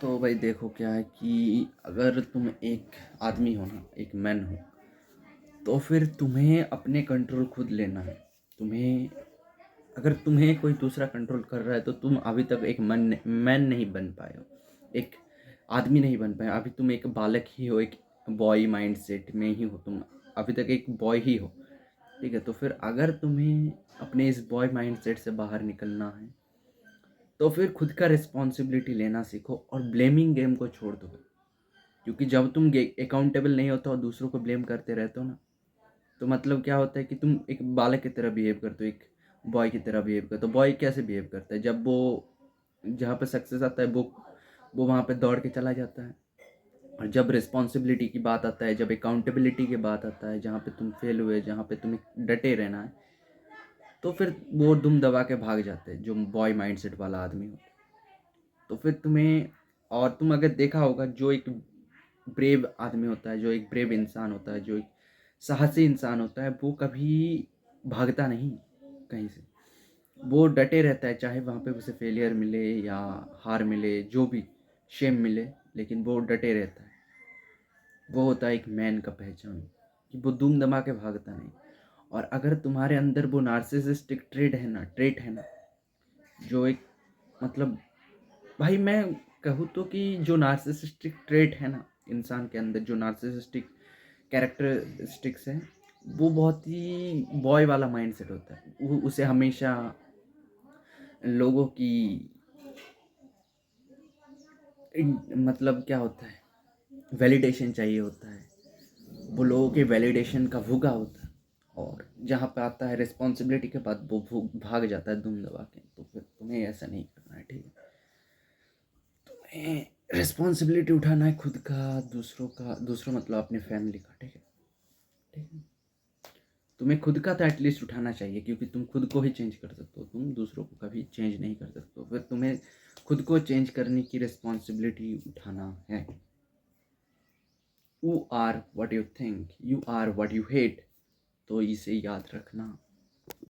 तो भाई देखो क्या है कि अगर तुम एक आदमी हो ना, एक मैन हो, तो फिर तुम्हें अपने कंट्रोल खुद लेना है। तुम्हें अगर तुम्हें कोई दूसरा कंट्रोल कर रहा है तो तुम अभी तक एक मैन नहीं बन पाए हो, एक आदमी नहीं बन पाए। अभी तुम एक बालक ही हो, एक बॉय माइंड सेट में ही हो, तुम अभी तक एक बॉय ही हो। ठीक है, तो फिर अगर तुम्हें अपने इस बॉय माइंड सेट से बाहर निकलना है तो फिर खुद का रिस्पॉन्सिबिलिटी लेना सीखो और ब्लेमिंग गेम को छोड़ दो। क्योंकि जब तुम अकाउंटेबल नहीं होता और दूसरों को ब्लेम करते रहते हो ना, तो मतलब क्या होता है कि तुम एक बालक की तरह बिहेव करते हो, एक बॉय की तरह बिहेव करते हो। बॉय कैसे बिहेव करता है? जब वो जहाँ पे सक्सेस आता है वो वहाँ पे दौड़ के चला जाता है। और जब रिस्पॉन्सिबिलिटी की बात आता है, जब अकाउंटेबिलिटी की बात आता है, जहाँ पे तुम फेल हुए, जहाँ पे तुम्हें डटे रहना है, तो फिर वो दुम दबा के भाग जाते हैं जो बॉय माइंडसेट वाला आदमी होता है। तो फिर तुम्हें, और तुम अगर देखा होगा, जो एक ब्रेव आदमी होता है, जो एक ब्रेव इंसान होता है, जो एक साहसी इंसान होता है, वो कभी भागता नहीं कहीं से। वो डटे रहता है, चाहे वहाँ पे उसे फेलियर मिले या हार मिले, जो भी शेम मिले, लेकिन वो डटे रहता है। वो होता है एक मैन का पहचान, कि वो दुम दमा के भागता नहीं। और अगर तुम्हारे अंदर वो नार्सिसिस्टिक ट्रेट है ना, जो एक मतलब, भाई मैं कहूँ तो कि जो नार्सिसिस्टिक ट्रेट है ना इंसान के अंदर, जो नार्सिसिस्टिक कैरेक्टरिस्टिक्स हैं, वो बहुत ही बॉय वाला माइंडसेट होता है। वो उसे हमेशा लोगों की मतलब क्या होता है, वैलिडेशन चाहिए होता है। वो लोगों के वैलिडेशन का भूखा होता है। और जहाँ पे आता है रिस्पॉन्सिबिलिटी के बाद वो भाग जाता है दुम दबा के। तो फिर तुम्हें ऐसा नहीं करना है, ठीक है? तुम्हें रिस्पॉन्सिबिलिटी उठाना है खुद का, दूसरों का, दूसरों मतलब अपने फैमिली का, ठीक है? ठीक है, तुम्हें खुद का तो एटलीस्ट उठाना चाहिए, क्योंकि तुम खुद को ही चेंज कर सकते हो, तुम दूसरों को कभी चेंज नहीं कर सकते हो। फिर तुम्हें खुद को चेंज करने की रिस्पॉन्सिबिलिटी उठाना है। You are what you think, you are what you hate. तो इसे याद रखना।